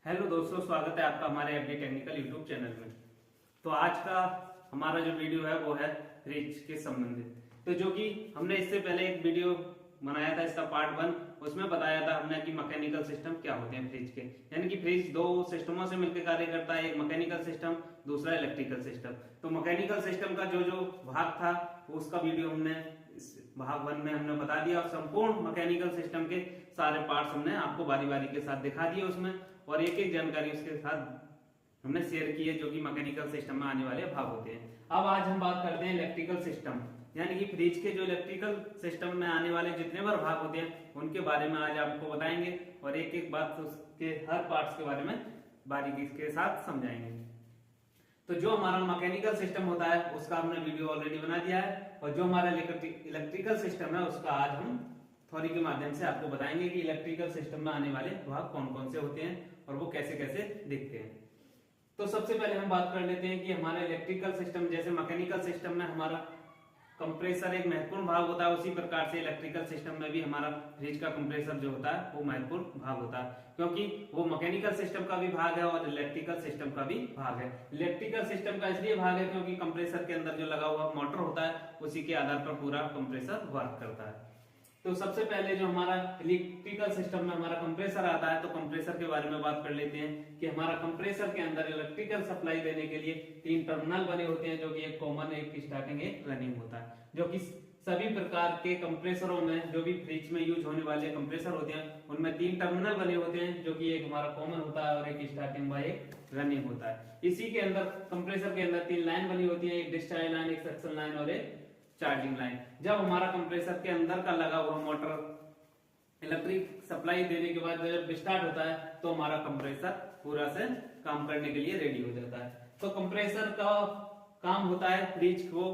Hello दोस्तों, स्वागत है आपका हमारे एफडी टेक्निकल यूट्यूब चैनल में। तो आज का हमारा जो वीडियो है वो है फ्रिज के संबंधित। तो जो कि हमने इससे पहले एक वीडियो बनाया था, इसका पार्ट 1, उसमें बताया था हमने कि मैकेनिकल सिस्टम क्या होते हैं फ्रिज के। यानी कि फ्रिज दो सिस्टमों से मिलकर कार्य करता है, एक मैकेनिकल सिस्टम, दूसरा इलेक्ट्रिकल सिस्टम। तो मैकेनिकल सिस्टम का जो जो भाग था उसका वीडियो हमने भाग 1 में हमने बता दिया, और संपूर्ण मैकेनिकल सिस्टम के सारे पार्ट्स हमने आपको बारी बारी के साथ दिखा दिए उसमें, और एक एक जानकारी उसके साथ हमने शेयर की है जो कि मैकेनिकल सिस्टम में आने वाले भाग होते हैं। अब आज हम बात करते हैं इलेक्ट्रिकल सिस्टम, यानी कि फ्रिज के जो इलेक्ट्रिकल सिस्टम में आने वाले जितने बार भाग होते हैं उनके बारे में आज आपको बताएंगे, और एक एक बात उसके हर पार्ट्स के बारे में बारीकी के साथ समझाएंगे। तो जो हमारा मैकेनिकल सिस्टम होता है उसका हमने वीडियो ऑलरेडी बना दिया है, और जो हमारा इलेक्ट्रिकल सिस्टम है उसका आज हम थ्योरी के माध्यम से आपको बताएंगे कि इलेक्ट्रिकल सिस्टम में आने वाले भाग कौन कौन से होते हैं और वो कैसे कैसे दिखते हैं। तो सबसे पहले हम बात कर लेते हैं कि हमारा इलेक्ट्रिकल सिस्टम, जैसे मैकेनिकल सिस्टम में हमारा कंप्रेसर एक महत्वपूर्ण भाग होता है, उसी प्रकार से इलेक्ट्रिकल सिस्टम में भी हमारा फ्रिज का कंप्रेसर जो होता है वो महत्वपूर्ण भाग होता है, क्योंकि वो मैकेनिकल सिस्टम का भी भाग है और इलेक्ट्रिकल सिस्टम का भी भाग है। इलेक्ट्रिकल सिस्टम का इसलिए भाग है क्योंकि कंप्रेसर के अंदर जो लगा हुआ मोटर होता है उसी के आधार पर पूरा कंप्रेसर वर्क करता है। तो सबसे पहले जो हमारा इलेक्ट्रिकल सिस्टम में हमारा कंप्रेसर आता है, तो कंप्रेसर के बारे में बात कर लेते हैं कि हमारा कंप्रेसर के अंदर इलेक्ट्रिकल सप्लाई देने के लिए 3 टर्मिनल बने होते हैं, जो कि एक कॉमन, एक स्टार्टिंग, एक रनिंग होता है, जो कि सभी प्रकार के कंप्रेसरों में, जो भी फ्रिज में यूज होने वाले कंप्रेसर होते हैं उनमें 3 टर्मिनल बने होते हैं, जो कि एक हमारा कॉमन होता है और एक स्टार्टिंग व एक रनिंग होता है। इसी के अंदर कंप्रेसर के अंदर 3 लाइन बनी होती है, एक डिस्चार्ज लाइन, एक सक्शन लाइन और एक चार्जिंग लाइन। जब हमारा कंप्रेसर के अंदर का लगा हुआ मोटर इलेक्ट्रिक सप्लाई देने के बाद जब स्टार्ट होता है तो हमारा कंप्रेसर पूरा से काम करने के लिए रेडी हो जाता है। तो कंप्रेसर का काम होता है फ्रिज को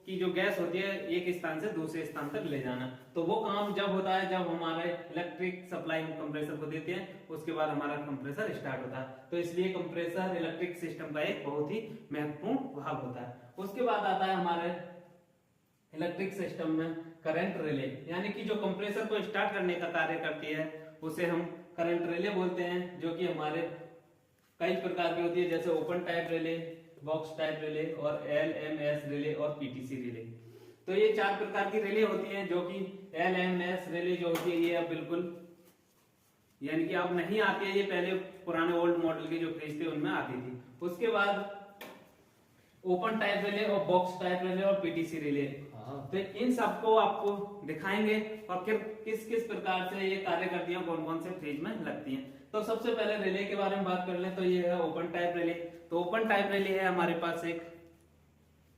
की जो गैस होती है एक स्थान से दूसरे स्थान तक ले जाना। तो वो काम जब होता है जब हमारे इलेक्ट्रिक सप्लाई कंप्रेसर को देते हैं, उसके बाद हमारा कंप्रेसर स्टार्ट होता है। तो इसलिए कंप्रेसर इलेक्ट्रिक सिस्टम का एक बहुत ही महत्वपूर्ण भाग होता है। उसके बाद आता है हमारे इलेक्ट्रिक सिस्टम में करंट रिले, यानी कि जो कंप्रेसर को स्टार्ट करने का कार्य करती है उसे हम करंट रिले बोलते हैं, जो कि हमारे कई प्रकार की होती है, जैसे open type relay, box type relay और एलएमएस रिले और पीटीसी रिले। तो ये 4 प्रकार की रिले होती हैं, जो कि एलएमएस रिले जो होती है ये अब बिल्कुल यानी कि अब नहीं आती है, ये पहले पुराने ओल्ड मॉडल के जो फ्रिज थे उनमें आती थी। उसके बाद ओपन टाइप रिले और बॉक्स टाइप रिले और पीटीसी रिले, तो इन सबको आपको दिखाएंगे और फिर किस किस प्रकार से ये कार्य करती हैं, कौन कौन से फ्रिज में लगती हैं। तो सबसे पहले रिले के बारे में बात कर लें तो ये है ओपन टाइप रिले। तो ओपन टाइप रिले है हमारे पास एक,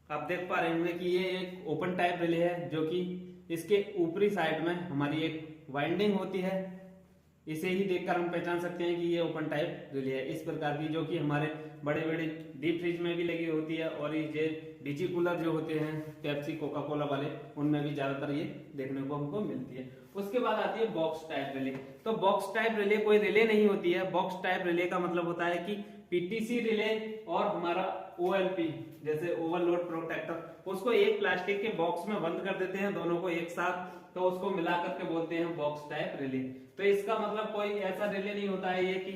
आप देख पा रहे होंगे कि ये एक ओपन टाइप रिले है, जो कि इसके ऊपरी साइड में हमारी एक वाइंडिंग होती है। इसे ही देखकर हम पहचान सकते हैं कि ये ओपन टाइप रिले है, इस प्रकार की, जो कि हमारे बड़े बड़े डीप फ्रिज में भी लगी होती है, और ये डीजी कूलर जो होते हैं पेप्सी कोका कोला वाले उनमें भी ज्यादातर ये देखने को हमको मिलती है। उसके बाद आती है बॉक्स टाइप रिले। तो बॉक्स टाइप रिले कोई रिले नहीं होती है। बॉक्स टाइप रिले का मतलब होता है कि पीटीसी रिले और हमारा ओएलपी जैसे ओवरलोड प्रोटेक्टर, उसको एक प्लास्टिक के बॉक्स में बंद कर देते हैं दोनों को एक साथ, तो उसको मिला करके बोलते हैं बॉक्स टाइप रिले। तो इसका मतलब कोई ऐसा रिले नहीं होता है ये कि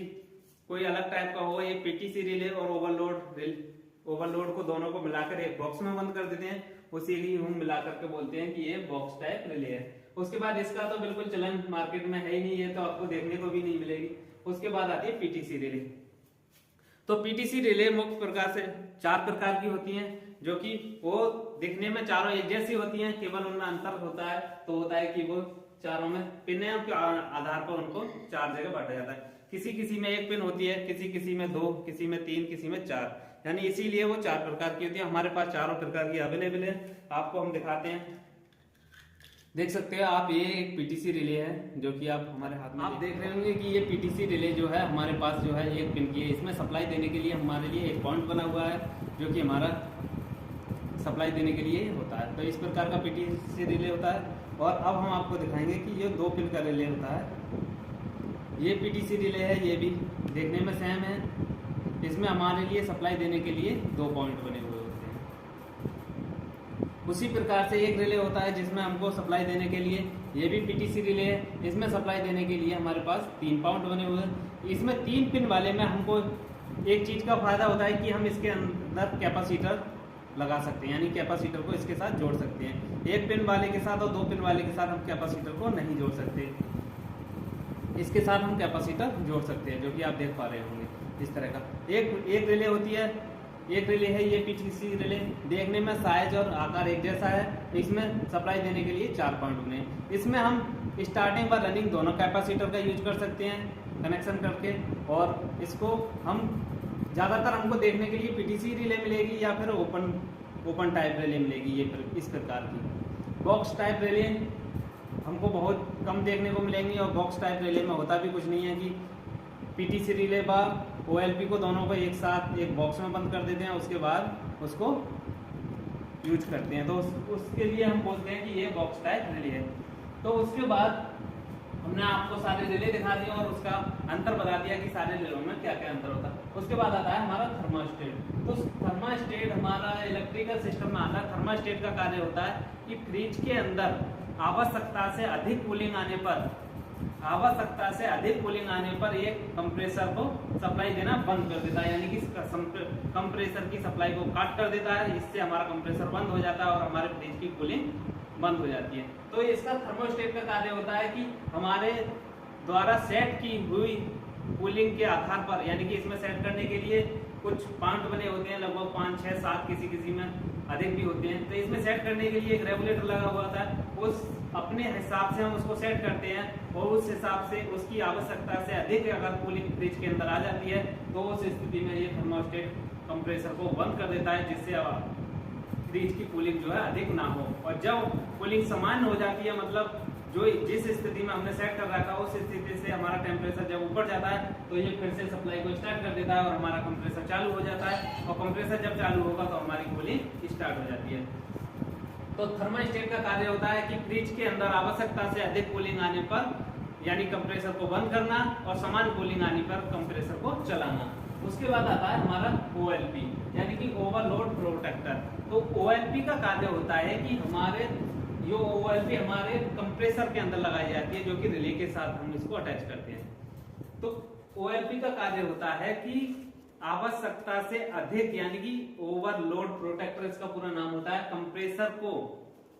कोई अलग टाइप का हो। ये पीटीसी रिले और ओवरलोड को दोनों को मिलाकर एक बॉक्स में बंद कर देते हैं, उसी लिए हम मिलाकर के बोलते हैं कि ये बॉक्स टाइप रिले है। उसके बाद इसका तो बिल्कुल चलन मार्केट में है ही नहीं, ये तो आपको देखने को भी नहीं मिलेगी। उसके बाद आती है पीटीसी रिले। तो पीटीसी रिले मुख्य प्रकार से 4 प्रकार की होती हैं, जो कि वो दिखने में चारों एक जैसी होती हैं, केवल उनमें अंतर होता है तो होता है कि वो चारों में पिनों के आधार पर उनको 4 जगह बांटा जाता है। किसी किसी में 1 पिन होती है, किसी किसी में 2, किसी में 3, किसी में 4, यानी इसीलिए वो 4 प्रकार की होती है। हमारे पास चारों प्रकार की अवेलेबल है, आपको हम दिखाते हैं। देख सकते हैं आप, ये एक पीटीसी रिले है जो कि आप हमारे हाथ में आप देख रहे होंगे कि ये पीटीसी रिले जो है हमारे पास जो है 1 पिन की है। इसमें सप्लाई देने के लिए हमारे लिए एक पॉइंट बना हुआ है, जो कि हमारा सप्लाई देने के लिए होता है। तो इस प्रकार का पीटीसी रिले होता है। और अब हम आपको दिखाएंगे कि ये 2 पिन का रिले होता है। ये पीटीसी रिले है, ये भी देखने में सेम है। इसमें हमारे लिए सप्लाई देने के लिए 2 पॉइंट बने हुए होते हैं। उसी प्रकार से एक रिले होता है जिसमें हमको सप्लाई देने के लिए, ये भी पीटीसी रिले है, इसमें सप्लाई देने के लिए हमारे पास 3 पाउंड बने हुए हैं। इसमें 3 पिन वाले में हमको एक चीज का फायदा होता है कि हम इसके अंदर कैपेसिटर लगा सकते हैं, यानी कैपेसिटर को इसके साथ जोड़ सकते हैं। 1 पिन वाले के साथ और 2 पिन वाले के साथ हम कैपेसिटर को नहीं जोड़ सकते, इसके साथ हम कैपेसिटर जोड़ सकते हैं, जो कि आप देख पा रहे होंगे इस तरह का। एक रिले होती है, एक रिले है ये पीटीसी रिले, देखने में साइज और आकार एक जैसा है। इसमें सप्लाई देने के लिए 4 पॉइंट बने। इसमें हम स्टार्टिंग व रनिंग दोनों कैपेसिटर का यूज कर सकते हैं कनेक्शन करके, और इसको हम ज़्यादातर हमको देखने के लिए पीटीसी रिले मिलेगी या फिर ओपन टाइप रिले मिलेगी, ये इस प्रकार की। बॉक्स टाइप रिले हमको बहुत कम देखने को मिलेंगी, और बॉक्स टाइप रिले में होता भी कुछ नहीं है कि पीटीसी रिले व ओएलपी को दोनों को एक साथ एक बॉक्स में बंद कर देते हैं, उसके बाद उसको यूज करते हैं, तो उसके लिए हम बोलते हैं कि ये बॉक्स टाइप रिले है। तो उसके बाद हमने आपको सारे रिले दिखा दिए और उसका अंतर बता दिया कि सारे रिलों में क्या क्या अंतर होता है। उसके बाद आता है हमारा थर्मास्टेट। तो थर्मास्टेट हमारा इलेक्ट्रिकल सिस्टम में आता है। थर्मास्टेट का कार्य होता है कि फ्रिज के अंदर आवश्यकता से अधिक कूलिंग आने पर एक कंप्रेसर को सप्लाई देना बंद कर देता है, यानी कि कंप्रेसर की सप्लाई को काट कर देता है। इससे हमारा कंप्रेसर बंद हो जाता है और हमारे फ्रिज की कूलिंग बंद हो जाती है। तो इसका थर्मोस्टेट का कार्य होता है कि हमारे द्वारा सेट की हुई कूलिंग के आधार पर, यानी कि इसमें सेट करने के लिए कुछ पॉइंट बने होते हैं, लगभग 5, 6, 7, किसी में अधिक भी होते हैं। तो इसमें सेट करने के लिए एक रेगुलेटर लगा हुआ होता है, उस अपने हिसाब से हम उसको सेट करते हैं, और उस हिसाब से उसकी आवश्यकता से अधिक अगर कूलिंग फ्रिज के अंदर आ जाती है तो उस स्थिति में ये थर्मोस्टेट कंप्रेसर को बंद कर देता है, जिससे फ्रिज की कूलिंग जो है अधिक ना हो। और जब कूलिंग सामान्य हो जाती है, मतलब जो जिस स्थिति में हमने सेट कर रखा है उस स्थिति से हमारा टेम्परेचर जब ऊपर जाता है तो ये फिर से सप्लाई को स्टार्ट कर देता है और हमारा कंप्रेसर चालू हो जाता है, और कंप्रेसर जब चालू होगा तो हमारी कूलिंग स्टार्ट हो जाती है। तो थर्मोस्टेट का कार्य होता है कि फ्रिज के अंदर आवश्यकता से अधिक कूलिंग आने पर यानी कंप्रेसर को बंद करना, और समान कूलिंग आने पर कंप्रेसर को चलाना। उसके बाद आता है हमारा OLP, यानी कि ओवरलोड प्रोटेक्टर। तो OLP का कार्य होता है कि हमारे जो OLP हमारे कंप्रेसर के अंदर लगाई जाती है, जो कि रिले के साथ हम इसको अटैच करते हैं। तो OLP का कार्य होता है कि आवश्यकता से अधिक, यानी कि ओवरलोड प्रोटेक्टर इसका पूरा नाम होता है, कंप्रेसर को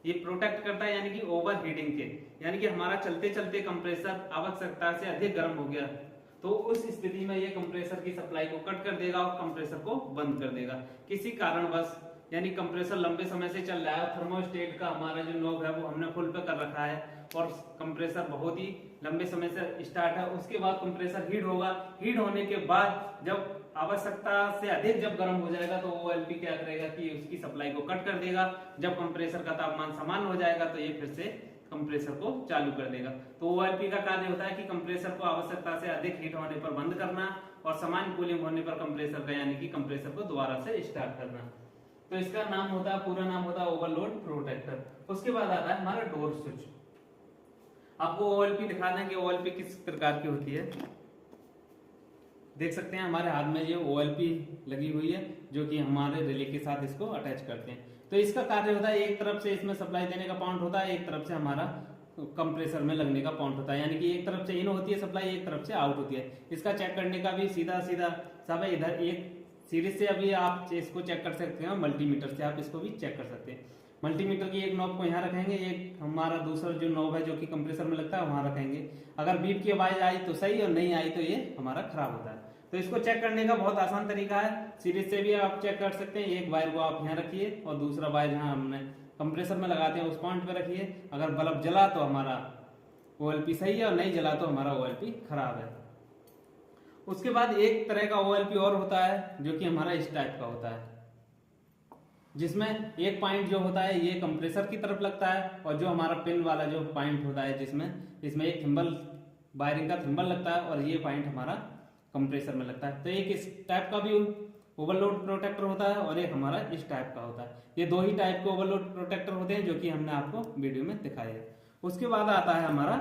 ये प्रोटेक्ट करता है, यानी कि ओवर हीटिंग के, यानी कि हमारा चलते चलते कंप्रेसर आवश्यकता से अधिक गर्म हो गया तो उस स्थिति में ये कंप्रेसर की सप्लाई को कट कर देगा और कंप्रेसर को बंद कर देगा किसी कारणवश, यानी कंप्रेसर लंबे समय से चल रहा है, थर्मोस्टेट का हमारा जो नॉब है वो हमने फुल पे कर रखा है और कंप्रेसर बहुत ही लंबे समय से स्टार्ट है। उसके बाद कंप्रेसर हीट होगा, हीट होने के बाद जब आवश्यकता से अधिक जब गर्म हो जाएगा तो OLP क्या करेगा कि उसकी सप्लाई को कट कर देगा। जब कंप्रेसर का तापमान समान हो जाएगा तो ये फिर से कंप्रेसर को चालू कर देगा। तो OLP का कार्य होता है कि कंप्रेसर को आवश्यकता से अधिक हीट होने पर बंद करना और समान कूलिंग होने पर कंप्रेसर का यानी कि कंप्रेसर को दोबारा से स्टार्ट करना। तो इसका नाम होता है, पूरा नाम होता है ओवरलोड प्रोटेक्टर। उसके बाद आता है हमारा डोर स्विच। आपको OLP दिखा दें कि OLP किस प्रकार की होती है। देख सकते हैं हमारे हाथ में ये OLP लगी हुई है जो कि हमारे रिले के साथ इसको अटैच करते हैं। तो इसका कार्य होता है, एक तरफ से इसमें सप्लाई देने का पॉइंट होता है, एक तरफ से हमारा कंप्रेसर में लगने का पॉइंट होता है, यानी कि एक तरफ से इन होती है सप्लाई, एक तरफ से आउट होती है। इसका चेक करने का भी सीधा सब है, इधर एक सीरीज से अभी आप इसको चेक कर सकते हैं, मल्टीमीटर से आप इसको भी चेक कर सकते हैं। मल्टीमीटर की एक नॉब को यहाँ रखेंगे, एक हमारा दूसरा जो नॉब है जो कि कंप्रेसर में लगता है वहां रखेंगे। अगर बीप की आवाज आई तो सही और नहीं आई तो ये हमारा खराब होता है। तो इसको चेक करने का बहुत आसान तरीका है, सीरीज से भी आप चेक कर सकते हैं। एक वायर को आप यहाँ रखिए और दूसरा वायर यहाँ हमने कंप्रेसर में लगाते हैं उस पॉइंट पे रखिए। अगर बल्ब जला तो हमारा OLP सही है और नहीं जला तो हमारा OLP खराब है। उसके बाद एक तरह का OLP और होता है जो कि हमारा इस टाइप का होता है, जिसमें एक पॉइंट जो होता है ये कंप्रेसर की तरफ लगता है और जो हमारा पिन वाला जो पॉइंट होता है जिसमें एक थिम्बल वायरिंग का थिम्बल लगता है और ये पॉइंट हमारा कंप्रेसर में लगता है। तो एक इस टाइप का भी ओवरलोड प्रोटेक्टर होता है और एक हमारा इस टाइप का होता है। ये दो ही टाइप के ओवरलोड प्रोटेक्टर होते हैं जो कि हमने आपको वीडियो में दिखाया है। उसके बाद आता है हमारा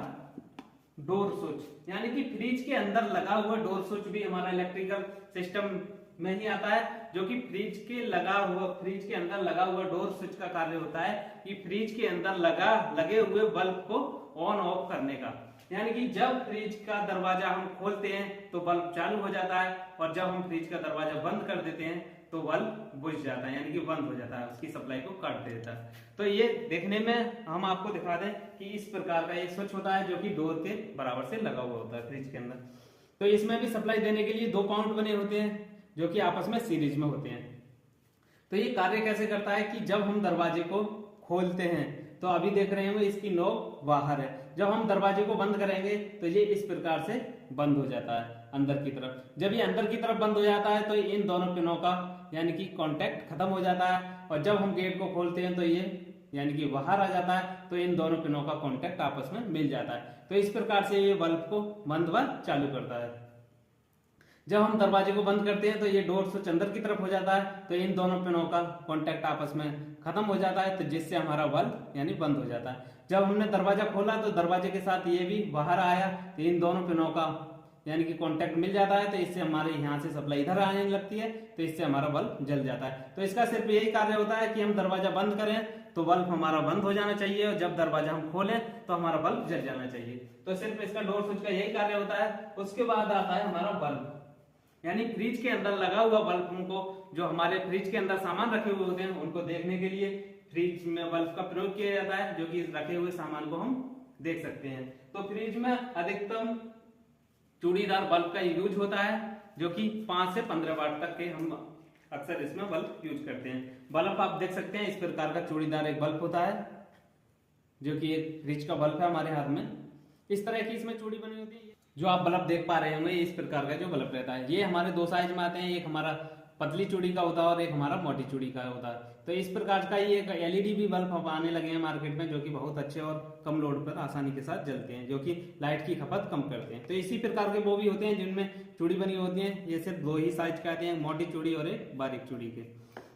डोर स्विच, यानी कि फ्रिज के अंदर लगा हुआ डोर स्विच भी हमारा इलेक्ट्रिकल सिस्टम में ही आता है, जो कि फ्रिज के अंदर लगा हुआ डोर स्विच का कार्य होता है कि फ्रिज के अंदर लगे हुए बल्ब को ऑन ऑफ करने का। यानी कि जब फ्रिज का दरवाजा हम खोलते हैं तो बल्ब चालू हो जाता है, और जब हम फ्रिज का दरवाजा बंद कर देते हैं तो बल्ब बुझ जाता है, यानी कि बंद हो जाता है, उसकी सप्लाई को काट देता है। तो ये देखने में हम आपको दिखा दें कि इस प्रकार का एक स्विच होता है जो कि डोर के बराबर से लगा हुआ होता है फ्रिज के अंदर। तो इसमें भी सप्लाई देने के लिए 2 पाउंड बने होते हैं जो कि आपस में सीरीज में होते हैं। तो ये कार्य कैसे करता है कि जब हम दरवाजे को खोलते हैं तो अभी देख रहे होंगे इसकी नोक बाहर है, जब हम दरवाजे को बंद करेंगे तो ये इस प्रकार से बंद हो जाता है अंदर की तरफ। जब ये अंदर की तरफ बंद हो जाता है तो इन दोनों पिनों का यानी कि कांटेक्ट खत्म हो जाता है, और जब हम गेट को खोलते हैं तो ये यानी कि बाहर आ जाता है, तो इन दोनों पिनों का कांटेक्ट आपस में मिल जाता है। तो इस प्रकार से ये बल्ब को बंद व चालू करता है। जब हम दरवाजे को बंद करते हैं तो ये डोर स्विच अंदर की तरफ हो जाता है, तो इन दोनों पिनों का कांटेक्ट आपस में खत्म हो जाता है, तो जिससे हमारा बल्ब यानी बंद हो जाता है। जब हमने दरवाजा खोला तो दरवाजे के साथ ये भी बाहर आया, तो इन दोनों पिनों का यानी कि कांटेक्ट मिल जाता है, तो इससे हमारे यहाँ से सप्लाई इधर आने लगती है, तो इससे हमारा बल्ब जल जाता है। तो इसका सिर्फ यही कार्य होता है कि हम दरवाजा बंद करें तो बल्ब हमारा बंद हो जाना चाहिए, और जब दरवाजा हम खोलें तो हमारा बल्ब जल जाना चाहिए। तो सिर्फ इसका डोर स्विच का यही कार्य होता है। उसके बाद आता है हमारा बल्ब, यानी फ्रिज के अंदर लगा हुआ बल्ब को, जो हमारे फ्रिज के अंदर सामान रखे हुए होते हैं उनको देखने के लिए फ्रिज में बल्ब का प्रयोग किया जाता है, जो कि रखे हुए सामान को हम देख सकते हैं। तो फ्रिज में अधिकतम चूड़ीदार बल्ब का यूज होता है, जो कि 5 से 15 वाट तक के हम अक्सर इसमें बल्ब यूज करते हैं। बल्ब आप देख सकते हैं इस प्रकार का चूड़ीदार एक बल्ब होता है, जो कि एक फ्रिज का बल्ब है हमारे हाथ में। इस तरह की इसमें चूड़ी बनी होती है। जो आप बल्ब देख पा रहे होंगे इस प्रकार का जो बल्ब रहता है, ये हमारे 2 साइज में आते हैं, एक हमारा पतली चूड़ी का होता है और एक हमारा मोटी चूड़ी का होता है। तो इस प्रकार का ये एलईडी भी बल्ब अब आने लगे हैं मार्केट में, जो कि बहुत अच्छे और कम लोड पर आसानी के साथ जलते हैं, जो कि लाइट की खपत कम करते हैं। तो इसी प्रकार के वो भी होते हैं जिनमें चूड़ी बनी होती है, ये सिर्फ 2 ही साइज के आते हैं, मोटी चूड़ी और एक बारीक चूड़ी के।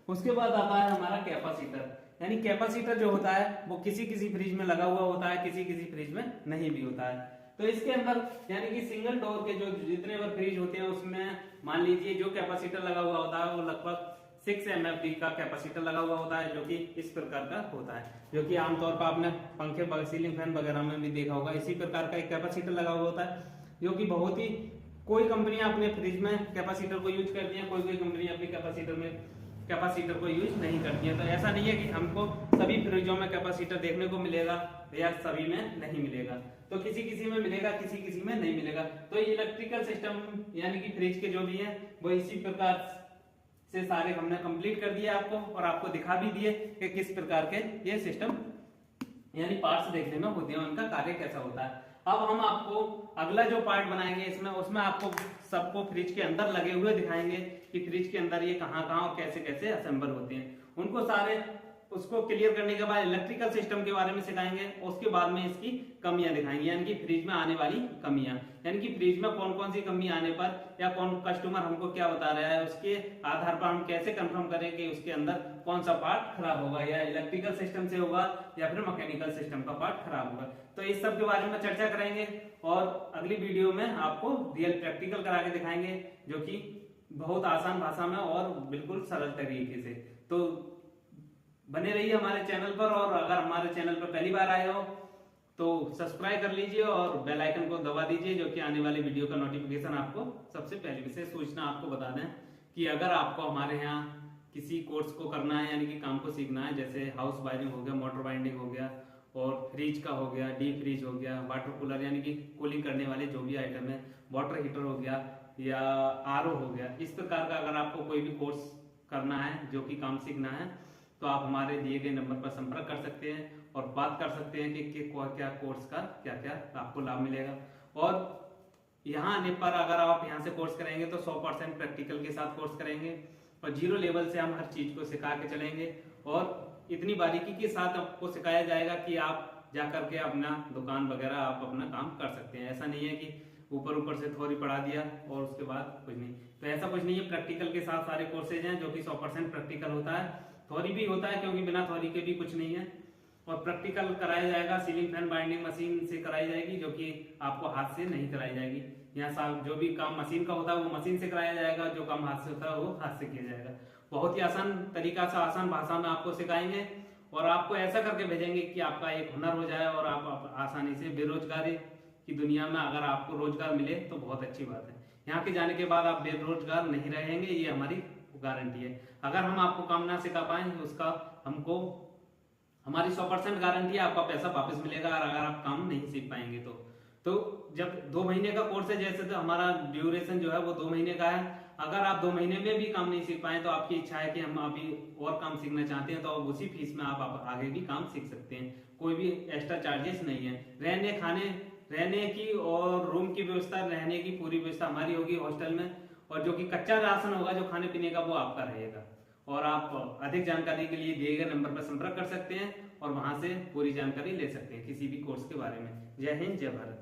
उसके बाद आता है हमारा कैपेसिटर, यानी कैपेसिटर जो होता है वो किसी किसी फ्रिज में लगा हुआ होता है, किसी किसी फ्रिज में नहीं भी होता है। तो इसके अंदर यानी कि सिंगल डोर के जो जितने भी फ्रिज होते हैं उसमें मान लीजिए जो कैपेसिटर लगा हुआ होता है वो लगभग 6 MFD का कैपेसिटर लगा हुआ होता है, जो कि इस प्रकार का होता है, जो कि आमतौर पर आपने पंखे सीलिंग फैन वगैरह में भी देखा होगा। इसी प्रकार का एक कैपेसिटर लगा हुआ होता है, जो कि बहुत ही कोई कंपनियां अपने फ्रिज में कैपेसिटर को यूज करती हैं, कोई कोई कंपनी अपनी कैपेसिटर को यूज नहीं करती है। तो ऐसा नहीं है कि हमको सभी फ्रिजों में कैपेसिटर देखने को मिलेगा या सभी में नहीं मिलेगा, तो किसी किसी में मिलेगा, किसी किसी में नहीं मिलेगा। तो इलेक्ट्रिकल सिस्टम यानी कि फ्रिज के जो भी है वो इसी प्रकार से सारे हमने कंप्लीट कर दिए आपको, और आपको दिखा भी दिए कि किस प्रकार के ये सिस्टम यानी पार्ट्स देखने में होते हैं, उनका कार्य कैसा होता है। अब हम आपको अगला जो पार्ट बनाएंगे उसमें आपको सबको फ्रिज के अंदर लगे हुए दिखाएंगे कि फ्रिज के अंदर ये कहाँ और कैसे कैसे असेंबल होते हैं। उनको सारे उसको क्लियर करने के बाद इलेक्ट्रिकल सिस्टम के बारे में सिखाएंगे, उसके बाद में इसकी कमियां दिखाएंगे, यानी कि फ्रिज में आने वाली कमियां, यानी कि फ्रिज में कौन कौन सी कमी आने पर या कौन कस्टमर हमको क्या बता रहा है, उसके आधार पर हम कैसे कंफर्म करें कि उसके अंदर कौन सा पार्ट खराब होगा, या इलेक्ट्रिकल सिस्टम से होगा या फिर मैकेनिकल सिस्टम का पार्ट खराब होगा। तो इस सब के बारे में चर्चा करेंगे, और अगली वीडियो में आपको रियल प्रैक्टिकल करा के दिखाएंगे, जो कि बहुत आसान भाषा में और बिल्कुल सरल तरीके से। तो बने रहिए हमारे चैनल पर, और अगर हमारे चैनल पर पहली बार आए हो तो सब्सक्राइब कर लीजिए और बेल आइकन को दबा दीजिए, जो कि आने वाले वीडियो का नोटिफिकेशन आपको सबसे पहले। विशेष सूचना आपको बता दें कि अगर आपको हमारे यहाँ किसी कोर्स को करना है, यानी कि काम को सीखना है, जैसे हाउस वायरिंग हो गया, मोटर बाइंडिंग हो गया, और फ्रिज का हो गया, डीप फ्रिज हो गया, वाटर कूलर यानी कि कूलिंग करने वाले जो भी आइटम है, वाटर हीटर हो गया या आरओ हो गया, इस प्रकार का अगर आपको कोई भी कोर्स करना है, जो कि काम सीखना है, तो आप हमारे दिए गए नंबर पर संपर्क कर सकते हैं और बात कर सकते हैं कि क्या कोर्स का क्या क्या आपको लाभ मिलेगा। और यहाँ आने पर अगर आप यहाँ से कोर्स करेंगे तो 100% प्रैक्टिकल के साथ कोर्स करेंगे, और 0 लेवल से हम हर चीज को सिखा के चलेंगे, और इतनी बारीकी के साथ आपको सिखाया जाएगा कि आप जा करके अपना दुकान वगैरह आप अपना काम कर सकते हैं। ऐसा नहीं है कि ऊपर से थ्योरी पढ़ा दिया और उसके बाद कुछ नहीं, तो ऐसा कुछ नहीं है। प्रैक्टिकल के साथ सारे कोर्सेज हैं, जो कि 100% प्रैक्टिकल होता है, थ्योरी भी होता है, क्योंकि बिना थ्योरी के भी कुछ नहीं है। और प्रैक्टिकल कराया जाएगा सीलिंग फैन बाइंडिंग मशीन से कराई जाएगी, जो कि आपको हाथ से नहीं कराई जाएगी। यहाँ जो भी काम मशीन का होता है वो मशीन से कराया जाएगा, जो काम हाथ से होता है वो हाथ से किया जाएगा। बहुत ही आसान तरीका से आसान भाषा में आपको सिखाएंगे और आपको ऐसा करके भेजेंगे कि आपका एक हुनर हो जाए और आप आसानी से बेरोजगारी की दुनिया में अगर आपको रोजगार मिले तो बहुत अच्छी बात है। यहाँ के जाने के बाद आप बेरोजगार नहीं रहेंगे, ये हमारी गारंटी है। अगर हम आपको काम ना सिखा पाए उसका हमको हमारी 100% गारंटी है आपका पैसा वापस मिलेगा, और अगर आप काम नहीं सीख पाएंगे तो जब 2 महीने का कोर्स है, जैसे तो हमारा ड्यूरेशन जो है वो 2 महीने का है। अगर आप 2 महीने में भी काम नहीं सीख पाए तो आपकी इच्छा है कि हम अभी और काम सीखना चाहते हैं, तो आप उसी फीस में आप आगे भी काम सीख सकते हैं। कोई भी एक्स्ट्रा चार्जेस नहीं है। रहने की और रूम की व्यवस्था, रहने की पूरी व्यवस्था हमारी होगी हॉस्टल में, और जो कि कच्चा राशन होगा जो खाने पीने का वो आपका रहेगा। और आप अधिक जानकारी के लिए दिए गए नंबर पर संपर्क कर सकते हैं और वहां से पूरी जानकारी ले सकते हैं किसी भी कोर्स के बारे में। जय हिंद, जय भारत।